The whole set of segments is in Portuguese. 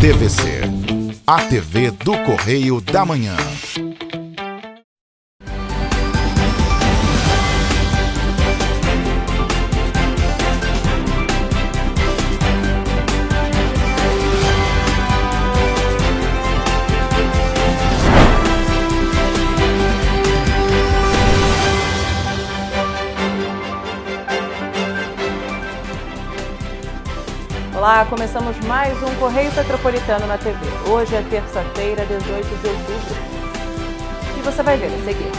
TVC, a TV do Correio da Manhã. Olá, começamos mais um Correio Petropolitano na TV. Hoje é terça-feira, 18 de outubro. E você vai ver a seguir.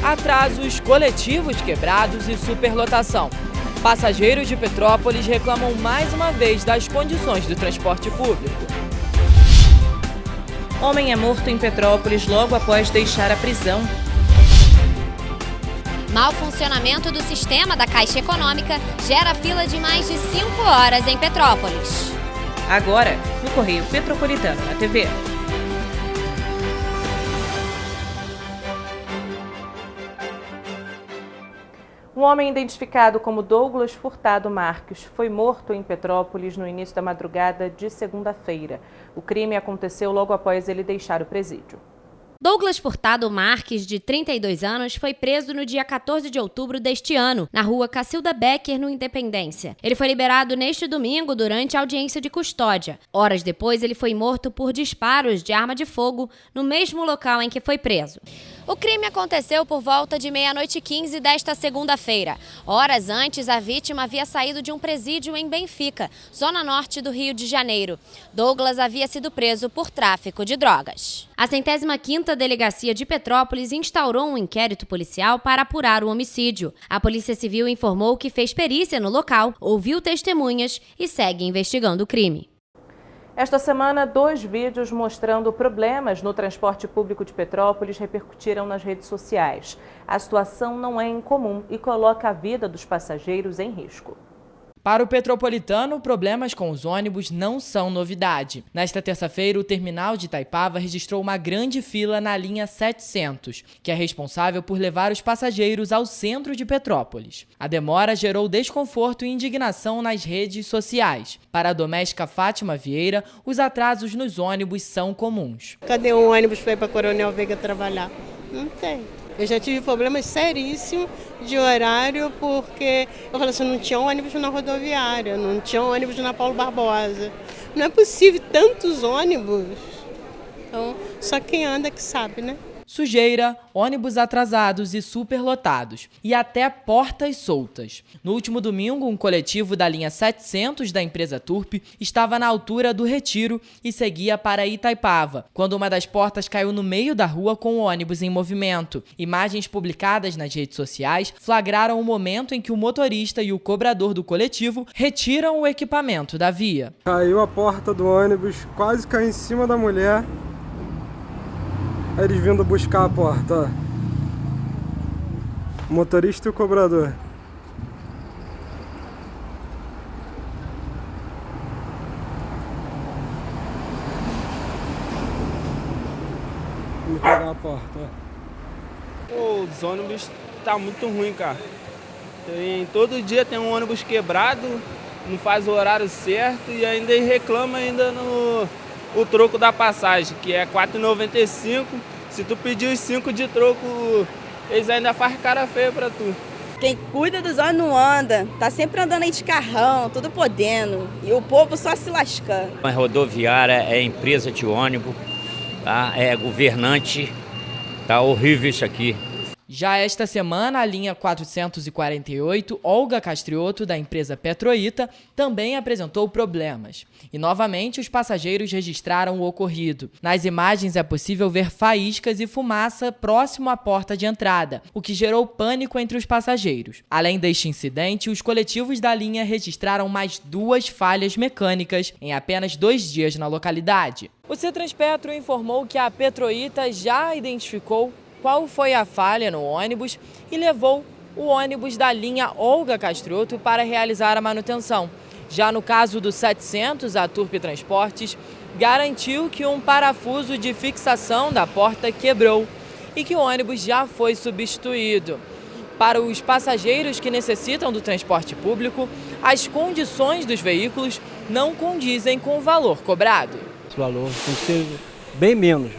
Atrasos coletivos quebrados e superlotação. Passageiros de Petrópolis reclamam mais uma vez das condições do transporte público. Homem é morto em Petrópolis logo após deixar a prisão. Mau funcionamento do sistema da Caixa Econômica gera fila de mais de 5 horas em Petrópolis. Agora, no Correio Petropolitano na TV. Um homem identificado como Douglas Furtado Marques foi morto em Petrópolis no início da madrugada de segunda-feira. O crime aconteceu logo após ele deixar o presídio. Douglas Furtado Marques, de 32 anos, foi preso no dia 14 de outubro deste ano, na rua Cacilda Becker, no Independência. Ele foi liberado neste domingo durante a audiência de custódia. Horas depois, ele foi morto por disparos de arma de fogo no mesmo local em que foi preso. O crime aconteceu por volta de 00h15 desta segunda-feira. Horas antes, a vítima havia saído de um presídio em Benfica, zona norte do Rio de Janeiro. Douglas havia sido preso por tráfico de drogas. A 105ª Delegacia de Petrópolis instaurou um inquérito policial para apurar o homicídio. A Polícia Civil informou que fez perícia no local, ouviu testemunhas e segue investigando o crime. Esta semana, 2 vídeos mostrando problemas no transporte público de Petrópolis repercutiram nas redes sociais. A situação não é incomum e coloca a vida dos passageiros em risco. Para o Petropolitano, problemas com os ônibus não são novidade. Nesta terça-feira, o terminal de Itaipava registrou uma grande fila na linha 700, que é responsável por levar os passageiros ao centro de Petrópolis. A demora gerou desconforto e indignação nas redes sociais. Para a doméstica Fátima Vieira, os atrasos nos ônibus são comuns. Cadê um ônibus para ir para Coronel Veiga trabalhar? Não tem. Eu já tive problemas seríssimos de horário porque eu falei assim, não tinha ônibus na rodoviária, não tinha ônibus na Paulo Barbosa. Não é possível tantos ônibus. Então, só quem anda que sabe, né? Sujeira, ônibus atrasados e superlotados, e até portas soltas. No último domingo, um coletivo da linha 700 da empresa Turp estava na altura do Retiro e seguia para Itaipava, quando uma das portas caiu no meio da rua com o ônibus em movimento. Imagens publicadas nas redes sociais flagraram o momento em que o motorista e o cobrador do coletivo retiram o equipamento da via. Caiu a porta do ônibus, quase caiu em cima da mulher. Eles vindo buscar a porta, ó. O motorista e o cobrador. Vamos pegar a porta, ó. Os ônibus tá muito ruim, cara. Todo dia tem um ônibus quebrado, não faz o horário certo e ainda reclama ainda o troco da passagem, que é R$ 4,95. Se tu pedir os 5 de troco, eles ainda fazem cara feia pra tu. Quem cuida dos ônibus não anda, tá sempre andando aí de carrão, tudo podendo, e o povo só se lascando. A rodoviária é empresa de ônibus, tá? É governante, tá horrível isso aqui. Já esta semana, a linha 448, Olga Castrioto, da empresa Petroita, também apresentou problemas. E, novamente, os passageiros registraram o ocorrido. Nas imagens é possível ver faíscas e fumaça próximo à porta de entrada, o que gerou pânico entre os passageiros. Além deste incidente, os coletivos da linha registraram mais 2 falhas mecânicas em apenas 2 dias na localidade. O Cetranspetro informou que a Petroita já identificou qual foi a falha no ônibus e levou o ônibus da linha Olga Castrioto para realizar a manutenção. Já no caso do 700, a Turp Transportes garantiu que um parafuso de fixação da porta quebrou e que o ônibus já foi substituído. Para os passageiros que necessitam do transporte público, as condições dos veículos não condizem com o valor cobrado. Esse valor tem que ser bem menos,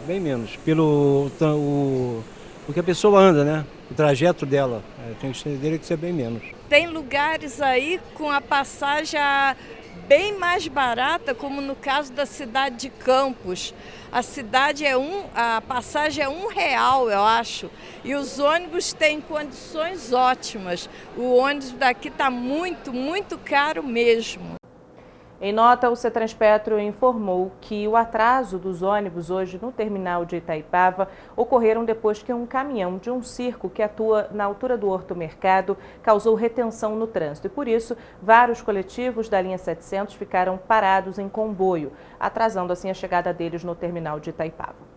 porque a pessoa anda, né? O trajeto dela tem que ser bem menos. Tem lugares aí com a passagem bem mais barata, como no caso da cidade de Campos. A passagem é R$1, eu acho, e os ônibus têm condições ótimas. O ônibus daqui está muito, muito caro mesmo. Em nota, o Cetranspetro informou que o atraso dos ônibus hoje no terminal de Itaipava ocorreram depois que um caminhão de um circo que atua na altura do Horto Mercado causou retenção no trânsito. E por isso, vários coletivos da linha 700 ficaram parados em comboio, atrasando assim a chegada deles no terminal de Itaipava.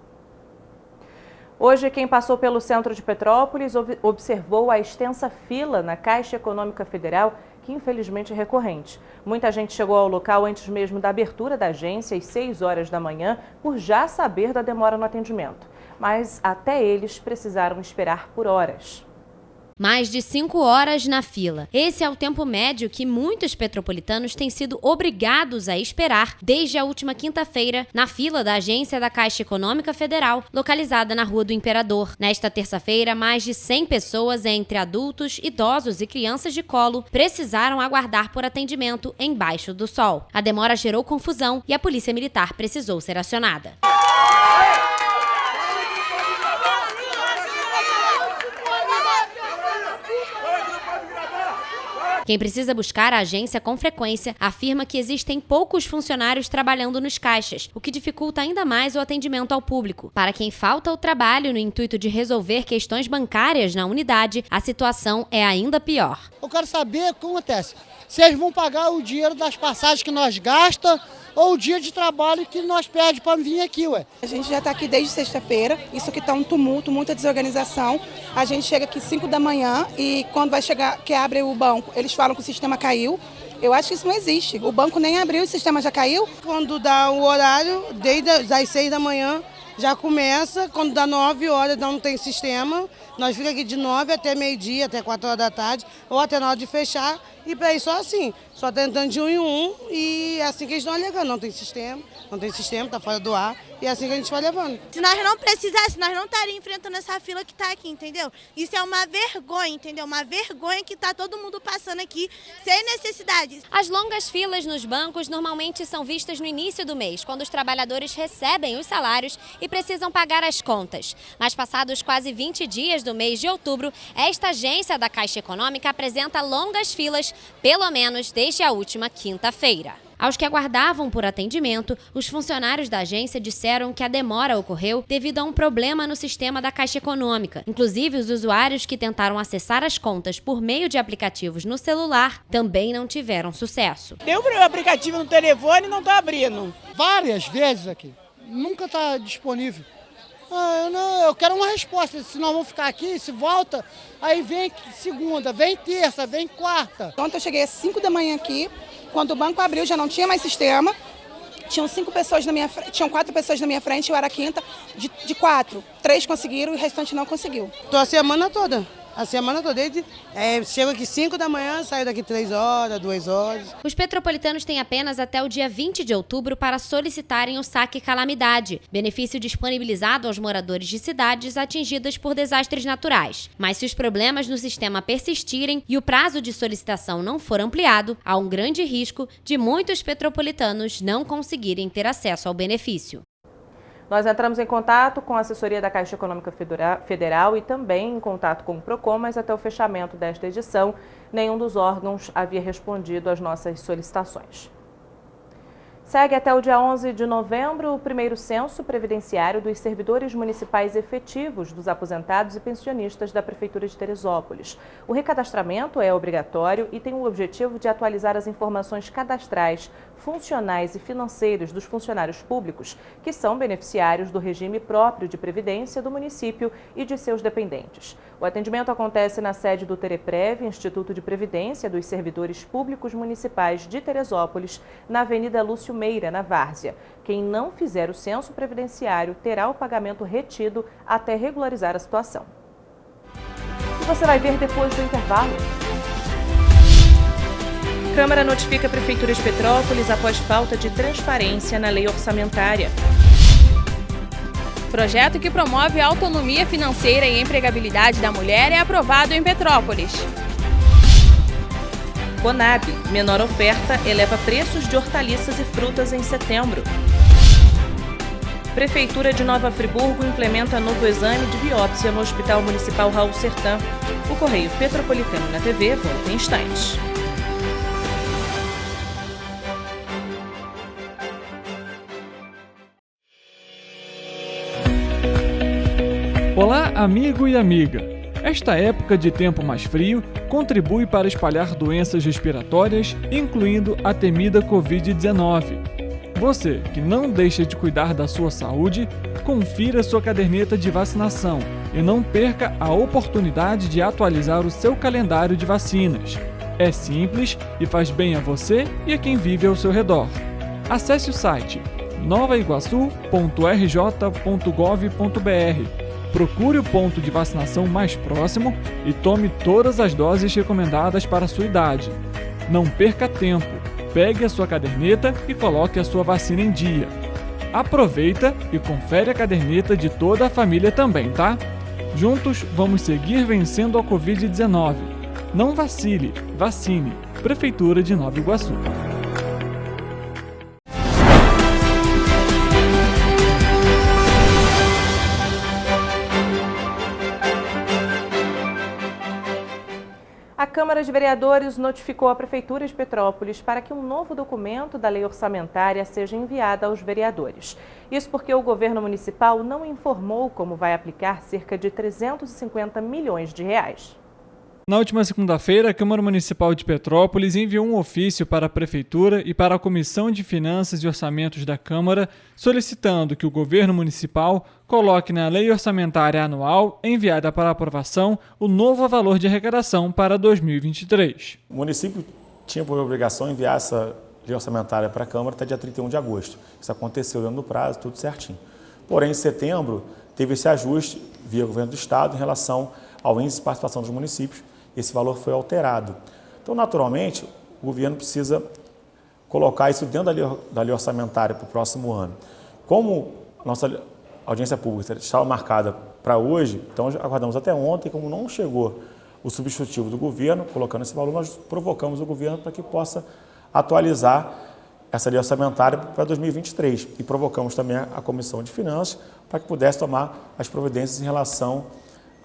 Hoje, quem passou pelo centro de Petrópolis observou a extensa fila na Caixa Econômica Federal, que infelizmente é recorrente. Muita gente chegou ao local antes mesmo da abertura da agência, às 6 horas da manhã, por já saber da demora no atendimento. Mas até eles precisaram esperar por horas. Mais de 5 horas na fila. Esse é o tempo médio que muitos petropolitanos têm sido obrigados a esperar desde a última quinta-feira na fila da agência da Caixa Econômica Federal, localizada na Rua do Imperador. Nesta terça-feira, mais de 100 pessoas, entre adultos, idosos e crianças de colo, precisaram aguardar por atendimento embaixo do sol. A demora gerou confusão e a Polícia Militar precisou ser acionada. Quem precisa buscar a agência com frequência afirma que existem poucos funcionários trabalhando nos caixas, o que dificulta ainda mais o atendimento ao público. Para quem falta ao trabalho no intuito de resolver questões bancárias na unidade, a situação é ainda pior. Eu quero saber o que acontece. Se eles vão pagar o dinheiro das passagens que nós gastamos ou o dia de trabalho que nós perdemos para vir aqui, ué. A gente já está aqui desde sexta-feira, isso aqui está um tumulto, muita desorganização. A gente chega aqui 5 da manhã e quando vai chegar, que abre o banco, eles falam que o sistema caiu. Eu acho que isso não existe. O banco nem abriu, o sistema já caiu. Quando dá o horário, desde as 6 da manhã, já começa. Quando dá 9 horas, não tem sistema. Nós ficamos aqui de 9 até meio-dia, até 4 horas da tarde, ou até na hora de fechar. E para ir só assim, só tentando de um em um. E é assim que eles estão alegando. Não tem sistema, está fora do ar. E é assim que a gente vai levando. Se nós não precisássemos, nós não estaríamos enfrentando essa fila que está aqui, entendeu? Isso é uma vergonha, entendeu? Uma vergonha que está todo mundo passando aqui sem necessidade. As longas filas nos bancos normalmente são vistas no início do mês, quando os trabalhadores recebem os salários e precisam pagar as contas. Mas passados quase 20 dias do mês de outubro, esta agência da Caixa Econômica apresenta longas filas, pelo menos desde a última quinta-feira. Aos que aguardavam por atendimento, os funcionários da agência disseram que a demora ocorreu devido a um problema no sistema da Caixa Econômica. Inclusive, os usuários que tentaram acessar as contas por meio de aplicativos no celular também não tiveram sucesso. Deu o aplicativo no telefone e não está abrindo. Várias vezes aqui, nunca está disponível. Eu quero uma resposta, senão vamos ficar aqui, se volta, aí vem segunda, vem terça, vem quarta. Ontem eu cheguei às 5 da manhã aqui, quando o banco abriu já não tinha mais sistema, tinham 4 pessoas na minha frente, eu era a quinta, de 4, 3 conseguiram e o restante não conseguiu. Estou a semana toda. Chego aqui 5 da manhã, saio daqui 3 horas, 2 horas. Os petropolitanos têm apenas até o dia 20 de outubro para solicitarem o saque calamidade, benefício disponibilizado aos moradores de cidades atingidas por desastres naturais. Mas se os problemas no sistema persistirem e o prazo de solicitação não for ampliado, há um grande risco de muitos petropolitanos não conseguirem ter acesso ao benefício. Nós entramos em contato com a assessoria da Caixa Econômica Federal e também em contato com o PROCON, mas até o fechamento desta edição, nenhum dos órgãos havia respondido às nossas solicitações. Segue até o dia 11 de novembro o primeiro censo previdenciário dos servidores municipais efetivos dos aposentados e pensionistas da Prefeitura de Teresópolis. O recadastramento é obrigatório e tem o objetivo de atualizar as informações cadastrais, funcionais e financeiras dos funcionários públicos, que são beneficiários do regime próprio de previdência do município e de seus dependentes. O atendimento acontece na sede do Tereprev, Instituto de Previdência dos Servidores Públicos Municipais de Teresópolis, na Avenida Lúcio Meira, na Várzea. Quem não fizer o censo previdenciário terá o pagamento retido até regularizar a situação. E você vai ver depois do intervalo. Câmara notifica a Prefeitura de Petrópolis após falta de transparência na lei orçamentária. Projeto que promove a autonomia financeira e empregabilidade da mulher é aprovado em Petrópolis. Conab, menor oferta, eleva preços de hortaliças e frutas em setembro. Prefeitura de Nova Friburgo implementa novo exame de biópsia no Hospital Municipal Raul Sertã. O Correio Petropolitano na TV volta em instantes. Olá, amigo e amiga! Esta época de tempo mais frio contribui para espalhar doenças respiratórias, incluindo a temida Covid-19. Você que não deixa de cuidar da sua saúde, confira sua caderneta de vacinação e não perca a oportunidade de atualizar o seu calendário de vacinas. É simples e faz bem a você e a quem vive ao seu redor. Acesse o site novaiguaçu.rj.gov.br. Procure o ponto de vacinação mais próximo e tome todas as doses recomendadas para a sua idade. Não perca tempo, pegue a sua caderneta e coloque a sua vacina em dia. Aproveita e confere a caderneta de toda a família também, tá? Juntos vamos seguir vencendo a Covid-19. Não vacile, vacine. Prefeitura de Nova Iguaçu. A Câmara de Vereadores notificou a Prefeitura de Petrópolis para que um novo documento da lei orçamentária seja enviado aos vereadores. Isso porque o governo municipal não informou como vai aplicar cerca de 350 milhões de reais. Na última segunda-feira, a Câmara Municipal de Petrópolis enviou um ofício para a Prefeitura e para a Comissão de Finanças e Orçamentos da Câmara, solicitando que o governo municipal coloque na Lei Orçamentária Anual, enviada para aprovação, o novo valor de arrecadação para 2023. O município tinha por obrigação enviar essa Lei Orçamentária para a Câmara até dia 31 de agosto. Isso aconteceu dentro do prazo, tudo certinho. Porém, em setembro, teve esse ajuste via governo do Estado em relação ao índice de participação dos municípios. Esse valor foi alterado. Então, naturalmente, o governo precisa colocar isso dentro da lei orçamentária para o próximo ano. Como a nossa audiência pública estava marcada para hoje, então aguardamos até ontem, como não chegou o substitutivo do governo, colocando esse valor, nós provocamos o governo para que possa atualizar essa lei orçamentária para 2023 e provocamos também a Comissão de Finanças para que pudesse tomar as providências em relação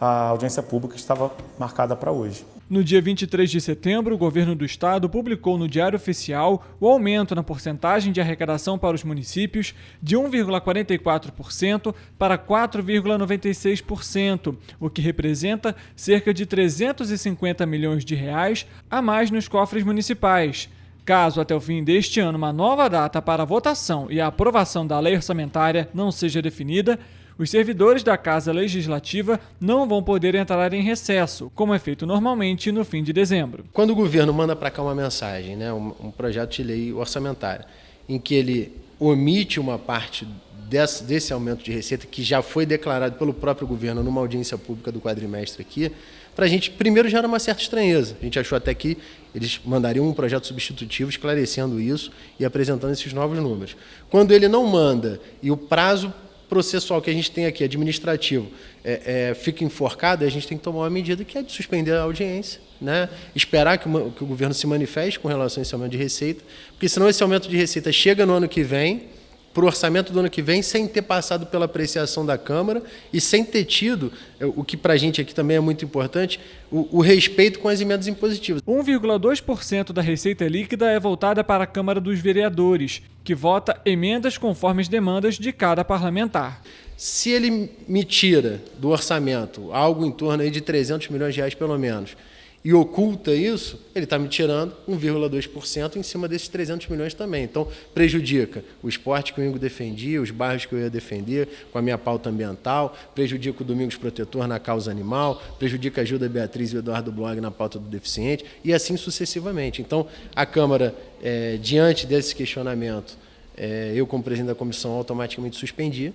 a audiência pública que estava marcada para hoje. No dia 23 de setembro, o governo do estado publicou no Diário Oficial o aumento na porcentagem de arrecadação para os municípios de 1,44% para 4,96%, o que representa cerca de 350 milhões de reais a mais nos cofres municipais. Caso até o fim deste ano uma nova data para a votação e a aprovação da lei orçamentária não seja definida, os servidores da Casa Legislativa não vão poder entrar em recesso, como é feito normalmente no fim de dezembro. Quando o governo manda para cá uma mensagem, um projeto de lei orçamentária, em que ele omite uma parte desse aumento de receita, que já foi declarado pelo próprio governo numa audiência pública do quadrimestre aqui, para a gente, primeiro, gera uma certa estranheza. A gente achou até que eles mandariam um projeto substitutivo esclarecendo isso e apresentando esses novos números. Quando ele não manda e o prazo processual que a gente tem aqui, administrativo, fica enforcado, a gente tem que tomar uma medida que é de suspender a audiência, esperar que o governo se manifeste com relação a esse aumento de receita, porque senão esse aumento de receita chega no ano que vem, para o orçamento do ano que vem, sem ter passado pela apreciação da Câmara e sem ter tido, o que para a gente aqui também é muito importante, o respeito com as emendas impositivas. 1,2% da receita líquida é voltada para a Câmara dos Vereadores, que vota emendas conforme as demandas de cada parlamentar. Se ele me tira do orçamento algo em torno aí de 300 milhões de reais pelo menos, e oculta isso, ele está me tirando 1,2% em cima desses 300 milhões também. Então, prejudica o esporte que o Ingo defendia, os bairros que eu ia defender com a minha pauta ambiental, prejudica o Domingos Protetor na causa animal, prejudica a Gilda Beatriz e o Eduardo Blog na pauta do deficiente, e assim sucessivamente. Então, a Câmara, diante desse questionamento, eu, como presidente da comissão, automaticamente suspendi,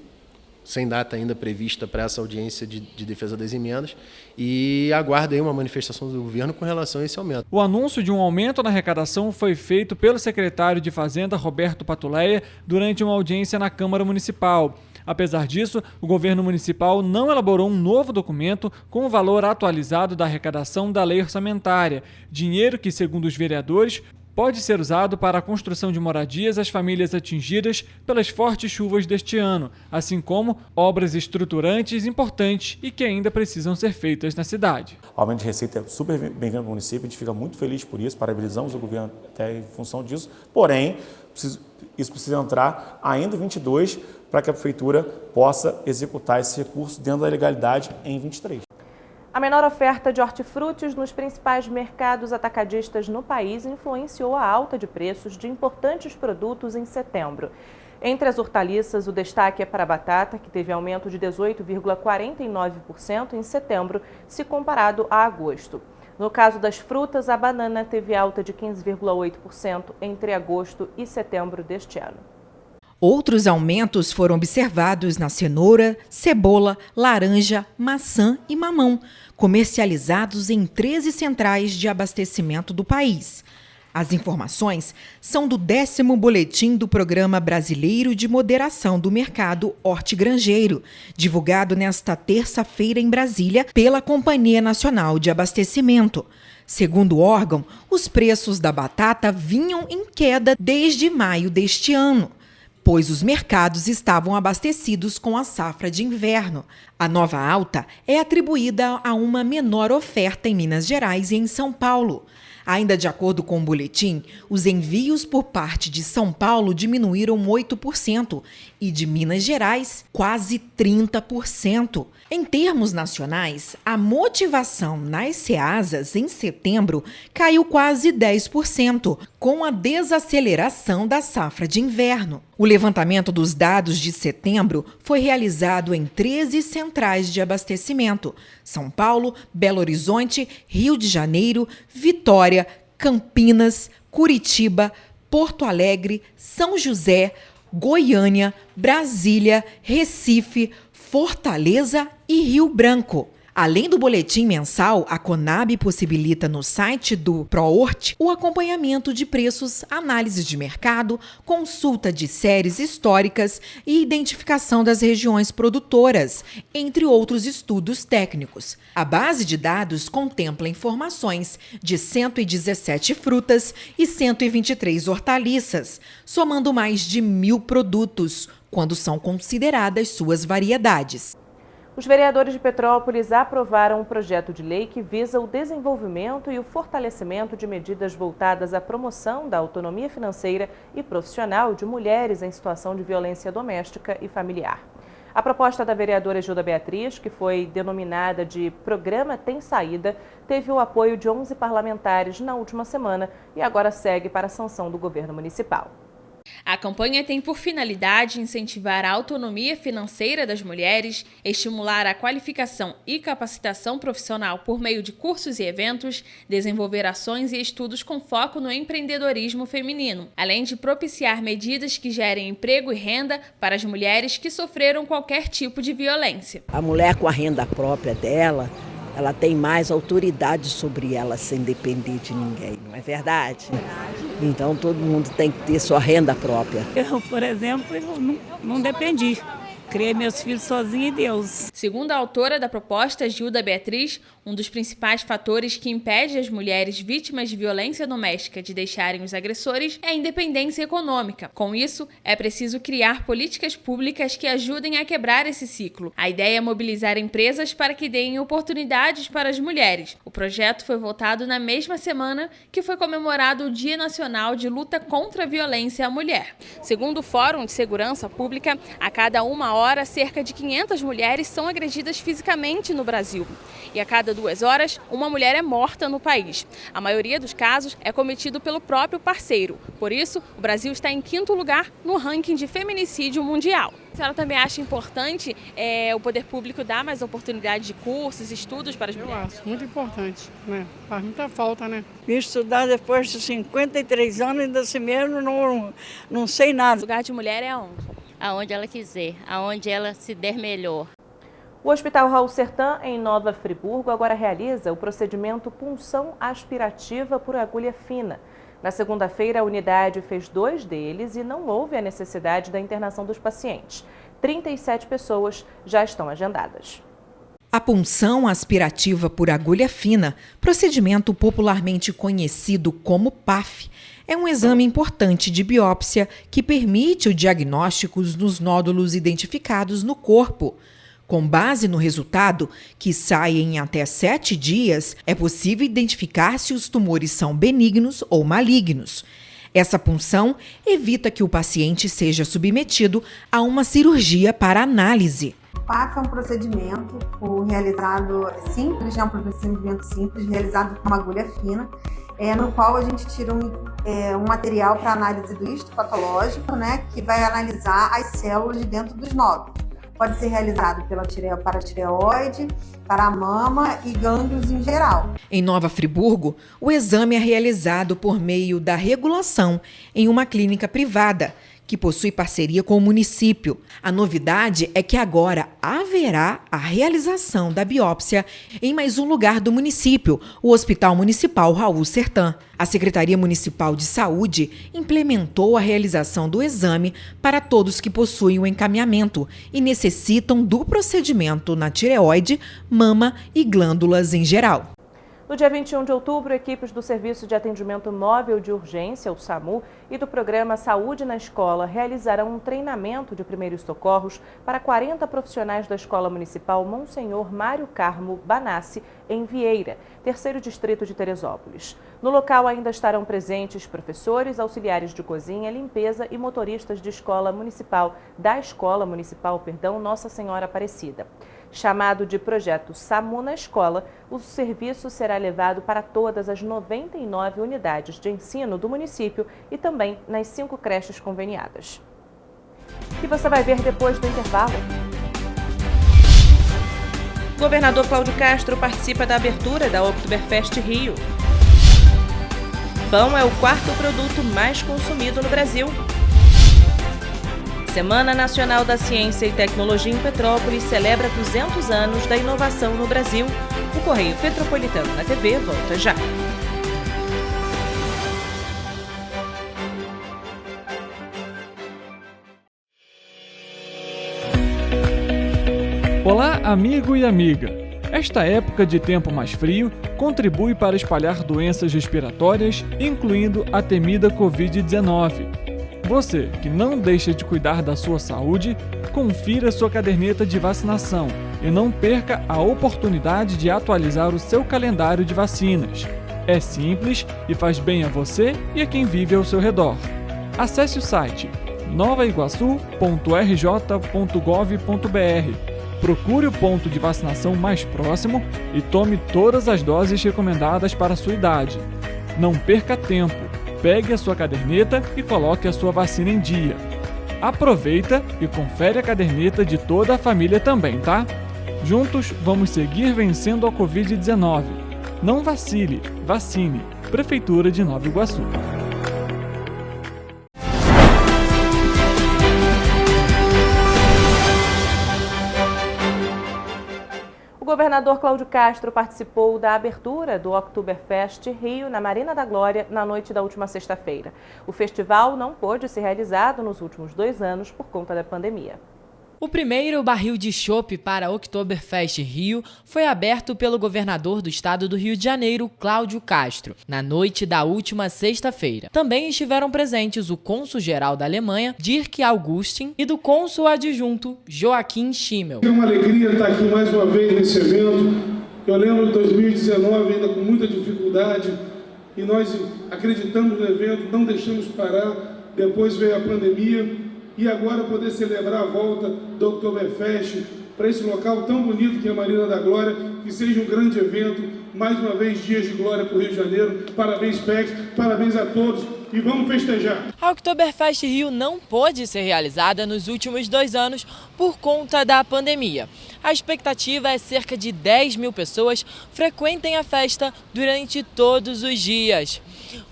sem data ainda prevista para essa audiência de defesa das emendas, e aguardo aí uma manifestação do governo com relação a esse aumento. O anúncio de um aumento na arrecadação foi feito pelo secretário de Fazenda, Roberto Patuleia, durante uma audiência na Câmara Municipal. Apesar disso, o governo municipal não elaborou um novo documento com o valor atualizado da arrecadação da lei orçamentária, dinheiro que, segundo os vereadores, pode ser usado para a construção de moradias às famílias atingidas pelas fortes chuvas deste ano, assim como obras estruturantes importantes e que ainda precisam ser feitas na cidade. O aumento de receita é super bem-vindo para o município, a gente fica muito feliz por isso, parabenizamos o governo até em função disso, porém, isso precisa entrar ainda em 22 para que a prefeitura possa executar esse recurso dentro da legalidade em 23. A menor oferta de hortifrutis nos principais mercados atacadistas no país influenciou a alta de preços de importantes produtos em setembro. Entre as hortaliças, o destaque é para a batata, que teve aumento de 18,49% em setembro, se comparado a agosto. No caso das frutas, a banana teve alta de 15,8% entre agosto e setembro deste ano. Outros aumentos foram observados na cenoura, cebola, laranja, maçã e mamão, comercializados em 13 centrais de abastecimento do país. As informações são do 10º boletim do Programa Brasileiro de Moderação do Mercado Hortigranjeiro, divulgado nesta terça-feira em Brasília pela Companhia Nacional de Abastecimento. Segundo o órgão, os preços da batata vinham em queda desde maio deste ano, pois os mercados estavam abastecidos com a safra de inverno. A nova alta é atribuída a uma menor oferta em Minas Gerais e em São Paulo. Ainda de acordo com o boletim, os envios por parte de São Paulo diminuíram 8% e de Minas Gerais quase 30%. Em termos nacionais, a motivação nas ceasas em setembro caiu quase 10%, com a desaceleração da safra de inverno. O levantamento dos dados de setembro foi realizado em 13 centrais de abastecimento: São Paulo, Belo Horizonte, Rio de Janeiro, Vitória, Campinas, Curitiba, Porto Alegre, São José, Goiânia, Brasília, Recife, Fortaleza e Rio Branco. Além do boletim mensal, a Conab possibilita no site do ProHort o acompanhamento de preços, análise de mercado, consulta de séries históricas e identificação das regiões produtoras, entre outros estudos técnicos. A base de dados contempla informações de 117 frutas e 123 hortaliças, somando mais de 1.000 produtos, quando são consideradas suas variedades. Os vereadores de Petrópolis aprovaram um projeto de lei que visa o desenvolvimento e o fortalecimento de medidas voltadas à promoção da autonomia financeira e profissional de mulheres em situação de violência doméstica e familiar. A proposta da vereadora Gilda Beatriz, que foi denominada de Programa Tem Saída, teve o apoio de 11 parlamentares na última semana e agora segue para a sanção do governo municipal. A campanha tem por finalidade incentivar a autonomia financeira das mulheres, estimular a qualificação e capacitação profissional por meio de cursos e eventos, desenvolver ações e estudos com foco no empreendedorismo feminino, além de propiciar medidas que gerem emprego e renda para as mulheres que sofreram qualquer tipo de violência. A mulher com a renda própria dela, ela tem mais autoridade sobre ela sem depender de ninguém, não é verdade? Então todo mundo tem que ter sua renda própria. Eu, por exemplo, não dependi. Criei meus filhos sozinha e Deus. Segundo a autora da proposta, Gilda Beatriz, um dos principais fatores que impede as mulheres vítimas de violência doméstica de deixarem os agressores é a independência econômica. Com isso, é preciso criar políticas públicas que ajudem a quebrar esse ciclo. A ideia é mobilizar empresas para que deem oportunidades para as mulheres. O projeto foi votado na mesma semana que foi comemorado o Dia Nacional de Luta contra a Violência à Mulher. Segundo o Fórum de Segurança Pública, a cada uma hora, cerca de 500 mulheres são agredidas fisicamente no Brasil. E a cada 2 horas, uma mulher é morta no país. A maioria dos casos é cometido pelo próprio parceiro. Por isso, o Brasil está em 5º lugar no ranking de feminicídio mundial. A senhora também acha importante o poder público dar mais oportunidade de cursos, estudos para as mulheres? Eu acho muito importante, né? Faz muita falta, né? Vim estudar depois de 53 anos, ainda assim mesmo não sei nada. O lugar de mulher é onde? aonde ela quiser, aonde ela se der melhor. O Hospital Raul Sertan, em Nova Friburgo, agora realiza o procedimento punção aspirativa por agulha fina. Na segunda-feira, a unidade fez 2 deles e não houve a necessidade da internação dos pacientes. 37 pessoas já estão agendadas. A punção aspirativa por agulha fina, procedimento popularmente conhecido como PAF, é um exame importante de biópsia que permite o diagnóstico dos nódulos identificados no corpo. Com base no resultado, que sai em até 7 dias, é possível identificar se os tumores são benignos ou malignos. Essa punção evita que o paciente seja submetido a uma cirurgia para análise. O PAF é um procedimento realizado simples, um procedimento simples, realizado com uma agulha fina, no qual a gente tira um material para análise do histopatológico, que vai analisar as células de dentro dos nódulos. Pode ser realizado para a tireoide, para a mama e gânglios em geral. Em Nova Friburgo, o exame é realizado por meio da regulação em uma clínica privada, que possui parceria com o município. A novidade é que agora haverá a realização da biópsia em mais um lugar do município, o Hospital Municipal Raul Sertan. A Secretaria Municipal de Saúde implementou a realização do exame para todos que possuem o encaminhamento e necessitam do procedimento na tireoide, mama e glândulas em geral. No dia 21 de outubro, equipes do Serviço de Atendimento Móvel de Urgência, o SAMU, e do programa Saúde na Escola realizarão um treinamento de primeiros socorros para 40 profissionais da Escola Municipal Monsenhor Mário Carmo Banassi, em Vieira, terceiro distrito de Teresópolis. No local ainda estarão presentes professores, auxiliares de cozinha, limpeza e motoristas da Escola Municipal Nossa Senhora Aparecida. Chamado de Projeto SAMU na Escola, o serviço será levado para todas as 99 unidades de ensino do município e também nas 5 creches conveniadas. E você vai ver depois do intervalo. O governador Cláudio Castro participa da abertura da Oktoberfest Rio. Pão é o 4º produto mais consumido no Brasil. Semana Nacional da Ciência e Tecnologia em Petrópolis celebra 200 anos da inovação no Brasil. O Correio Petropolitano na TV volta já. Olá, amigo e amiga! Esta época de tempo mais frio contribui para espalhar doenças respiratórias, incluindo a temida Covid-19. Você que não deixa de cuidar da sua saúde, confira sua caderneta de vacinação e não perca a oportunidade de atualizar o seu calendário de vacinas. É simples e faz bem a você e a quem vive ao seu redor. Acesse o site novaiguaçu.rj.gov.br. Procure o ponto de vacinação mais próximo e tome todas as doses recomendadas para a sua idade. Não perca tempo. Pegue a sua caderneta e coloque a sua vacina em dia. Aproveita e confere a caderneta de toda a família também, tá? Juntos vamos seguir vencendo a Covid-19. Não vacile, vacine. Prefeitura de Nova Iguaçu. O governador Cláudio Castro participou da abertura do Oktoberfest Rio na Marina da Glória na noite da última sexta-feira. O festival não pôde ser realizado nos últimos 2 anos por conta da pandemia. O primeiro barril de chopp para a Oktoberfest Rio foi aberto pelo governador do estado do Rio de Janeiro, Cláudio Castro, na noite da última sexta-feira. Também estiveram presentes o cônsul-geral da Alemanha, Dirk Augustin, e do cônsul adjunto, Joaquim Schimmel. É uma alegria estar aqui mais uma vez nesse evento. Eu lembro de 2019 ainda com muita dificuldade e nós acreditamos no evento, não deixamos parar, depois veio a pandemia. E agora poder celebrar a volta do Oktoberfest para esse local tão bonito que é a Marina da Glória, que seja um grande evento, mais uma vez dias de glória para o Rio de Janeiro. Parabéns, PEX, parabéns a todos e vamos festejar. A Oktoberfest Rio não pôde ser realizada nos últimos 2 anos por conta da pandemia. A expectativa é cerca de 10 mil pessoas frequentem a festa durante todos os dias.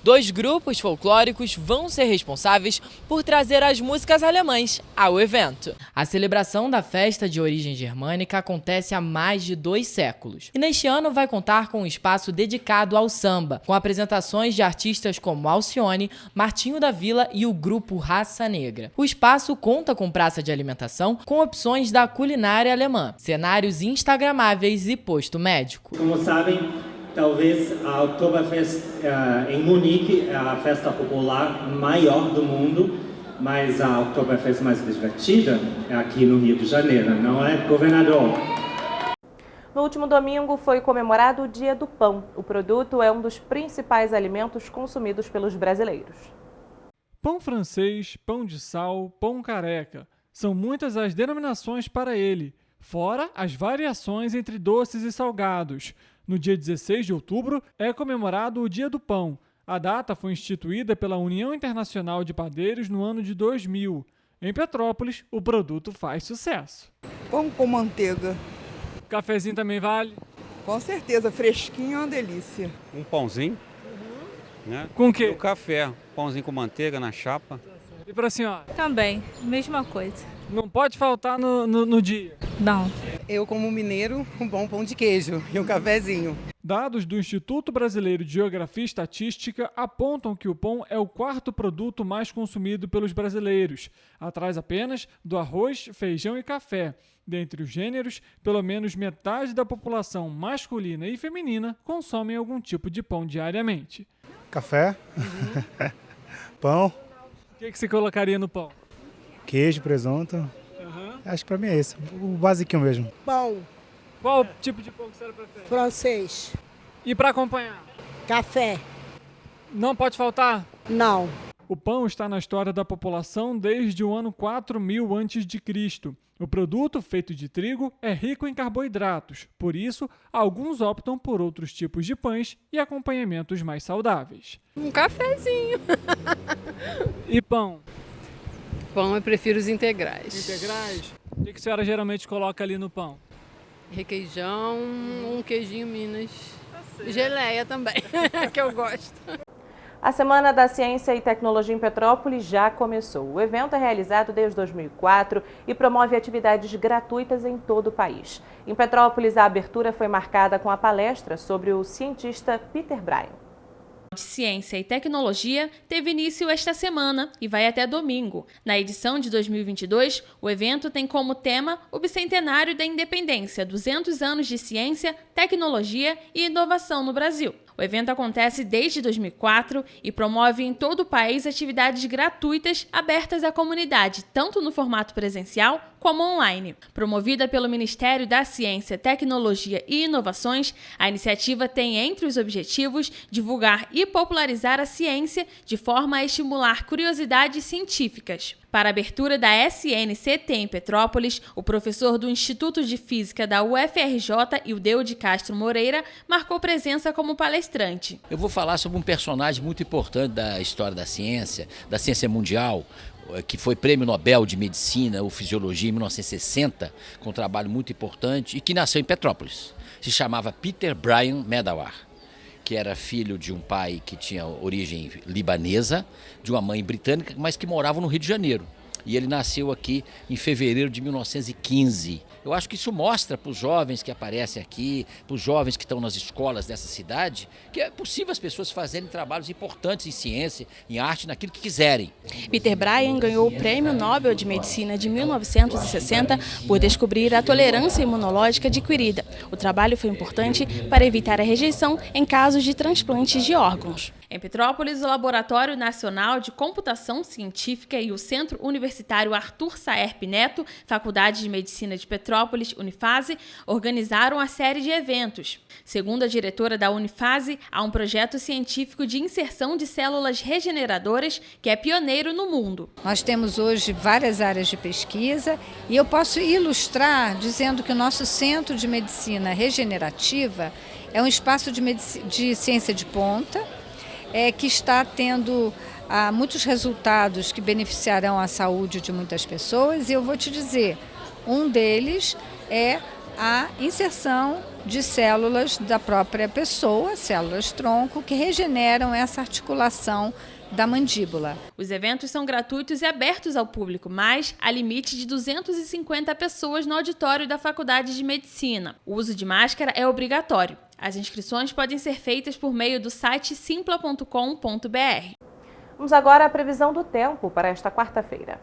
2 grupos folclóricos vão ser responsáveis por trazer as músicas alemãs ao evento. A celebração da festa de origem germânica acontece há mais de 2 séculos. E neste ano vai contar com um espaço dedicado ao samba, com apresentações de artistas como Alcione, Martinho da Vila e o grupo Raça Negra. O espaço conta com praça de alimentação com opções da culinária alemã, cenários instagramáveis e posto médico. Como sabem, talvez a Oktoberfest em Munique é a festa popular maior do mundo, mas a Oktoberfest mais divertida é aqui no Rio de Janeiro, não é, governador? No último domingo foi comemorado o Dia do Pão. O produto é um dos principais alimentos consumidos pelos brasileiros. Pão francês, pão de sal, pão careca. São muitas as denominações para ele, fora as variações entre doces e salgados. No dia 16 de outubro é comemorado o Dia do Pão. A data foi instituída pela União Internacional de Padeiros no ano de 2000. Em Petrópolis, o produto faz sucesso. Pão com manteiga. Cafezinho também vale? Com certeza, fresquinho é uma delícia. Um pãozinho, né? Com o quê? O café, pãozinho com manteiga na chapa. E para a senhora? Também, mesma coisa. Não pode faltar no dia? Não. Eu, como mineiro, um bom pão de queijo e um cafezinho. Dados do Instituto Brasileiro de Geografia e Estatística apontam que o pão é o 4º produto mais consumido pelos brasileiros, atrás apenas do arroz, feijão e café. Dentre os gêneros, pelo menos metade da população masculina e feminina consomem algum tipo de pão diariamente. Café, pão. O que você colocaria no pão? Queijo, presunto. Acho que pra mim é isso, o basiquinho mesmo. Pão. Qual tipo de pão que você prefere? Francês. E para acompanhar? Café. Não pode faltar? Não. O pão está na história da população desde o ano 4000 a.C. O produto, feito de trigo, é rico em carboidratos, por isso, alguns optam por outros tipos de pães e acompanhamentos mais saudáveis. Um cafezinho. E pão? Pão eu prefiro os integrais. Integrais? O que a senhora geralmente coloca ali no pão? Requeijão, um queijinho Minas. Geleia também, que eu gosto. A Semana da Ciência e Tecnologia em Petrópolis já começou. O evento é realizado desde 2004 e promove atividades gratuitas em todo o país. Em Petrópolis, a abertura foi marcada com a palestra sobre o cientista Peter Bryan. De Ciência e Tecnologia teve início esta semana e vai até domingo. Na edição de 2022, o evento tem como tema o bicentenário da independência, 200 anos de ciência, tecnologia e inovação no Brasil. O evento acontece desde 2004 e promove em todo o país atividades gratuitas abertas à comunidade, tanto no formato presencial como online. Promovida pelo Ministério da Ciência, Tecnologia e Inovações, a iniciativa tem entre os objetivos divulgar e popularizar a ciência de forma a estimular curiosidades científicas. Para a abertura da SNCT em Petrópolis, o professor do Instituto de Física da UFRJ, Ildeu de Castro Moreira, marcou presença como palestrante. Eu vou falar sobre um personagem muito importante da história da ciência mundial, que foi prêmio Nobel de Medicina ou Fisiologia em 1960, com um trabalho muito importante, e que nasceu em Petrópolis. Se chamava Peter Bryan Medawar, que era filho de um pai que tinha origem libanesa, de uma mãe britânica, mas que morava no Rio de Janeiro. E ele nasceu aqui em fevereiro de 1915. Eu acho que isso mostra para os jovens que aparecem aqui, para os jovens que estão nas escolas dessa cidade, que é possível as pessoas fazerem trabalhos importantes em ciência, em arte, naquilo que quiserem. Peter Bryan ganhou o Prêmio Nobel de Medicina de 1960 por descobrir a tolerância imunológica adquirida. O trabalho foi importante para evitar a rejeição em casos de transplantes de órgãos. Em Petrópolis, o Laboratório Nacional de Computação Científica e o Centro Universitário Arthur Saerp Neto, Faculdade de Medicina de Petrópolis, Unifase, organizaram a série de eventos. Segundo a diretora da Unifase, há um projeto científico de inserção de células regeneradoras que é pioneiro no mundo. Nós temos hoje várias áreas de pesquisa e eu posso ilustrar dizendo que o nosso Centro de Medicina Regenerativa é um espaço de ciência de ponta, que está tendo muitos resultados que beneficiarão a saúde de muitas pessoas, e eu vou te dizer, um deles é a inserção de células da própria pessoa, células tronco, que regeneram essa articulação da mandíbula. Os eventos são gratuitos e abertos ao público, mas há limite de 250 pessoas no auditório da Faculdade de Medicina. O uso de máscara é obrigatório. As inscrições podem ser feitas por meio do site simpla.com.br. Vamos agora à previsão do tempo para esta quarta-feira.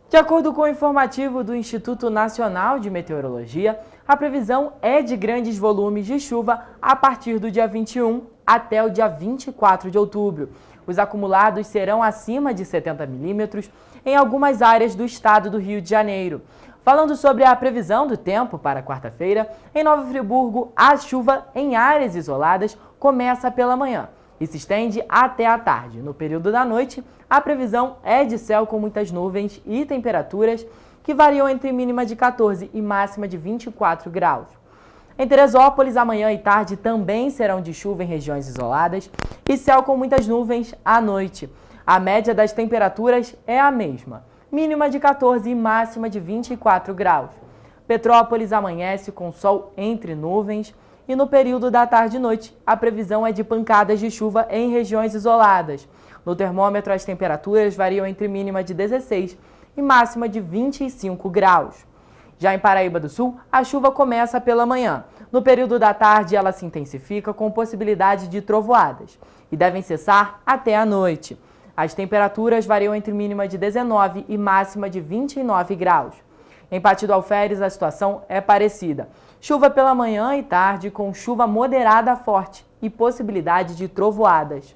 De acordo com o informativo do Instituto Nacional de Meteorologia, a previsão é de grandes volumes de chuva a partir do dia 21 até o dia 24 de outubro. Os acumulados serão acima de 70 milímetros em algumas áreas do estado do Rio de Janeiro. Falando sobre a previsão do tempo para quarta-feira, em Nova Friburgo, a chuva em áreas isoladas começa pela manhã e se estende até a tarde. No período da noite, a previsão é de céu com muitas nuvens e temperaturas que variam entre mínima de 14 e máxima de 24 graus. Em Teresópolis, amanhã e tarde também serão de chuva em regiões isoladas e céu com muitas nuvens à noite. A média das temperaturas é a mesma, mínima de 14 e máxima de 24 graus. Petrópolis amanhece com sol entre nuvens e no período da tarde e noite a previsão é de pancadas de chuva em regiões isoladas. No termômetro, as temperaturas variam entre mínima de 16 e máxima de 25 graus. Já em Paraíba do Sul, a chuva começa pela manhã. No período da tarde, ela se intensifica com possibilidade de trovoadas e devem cessar até a noite. As temperaturas variam entre mínima de 19 e máxima de 29 graus. Em Pati do Alferes, a situação é parecida. Chuva pela manhã e tarde, com chuva moderada a forte e possibilidade de trovoadas.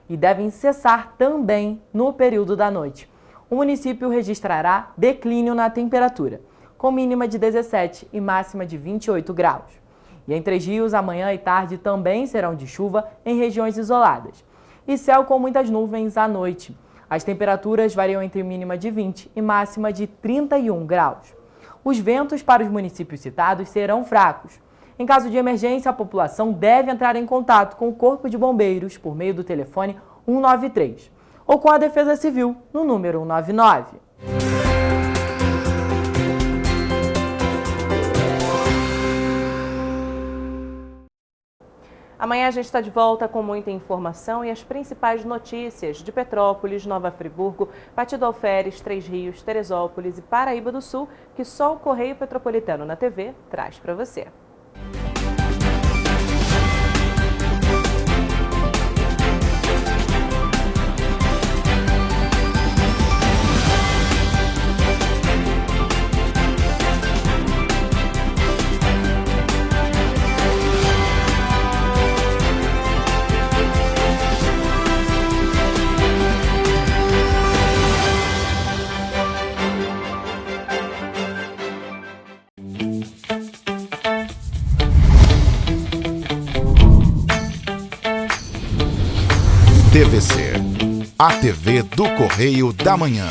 E devem cessar também no período da noite. O município registrará declínio na temperatura, com mínima de 17 e máxima de 28 graus. E em Três Rios, amanhã e tarde também serão de chuva em regiões isoladas. E céu com muitas nuvens à noite. As temperaturas variam entre mínima de 20 e máxima de 31 graus. Os ventos para os municípios citados serão fracos. Em caso de emergência, a população deve entrar em contato com o Corpo de Bombeiros por meio do telefone 193 ou com a Defesa Civil no número 199. Amanhã a gente está de volta com muita informação e as principais notícias de Petrópolis, Nova Friburgo, Pati do Alferes, Três Rios, Teresópolis e Paraíba do Sul, que só o Correio Petropolitano na TV traz para você. TVC, a TV do Correio da Manhã.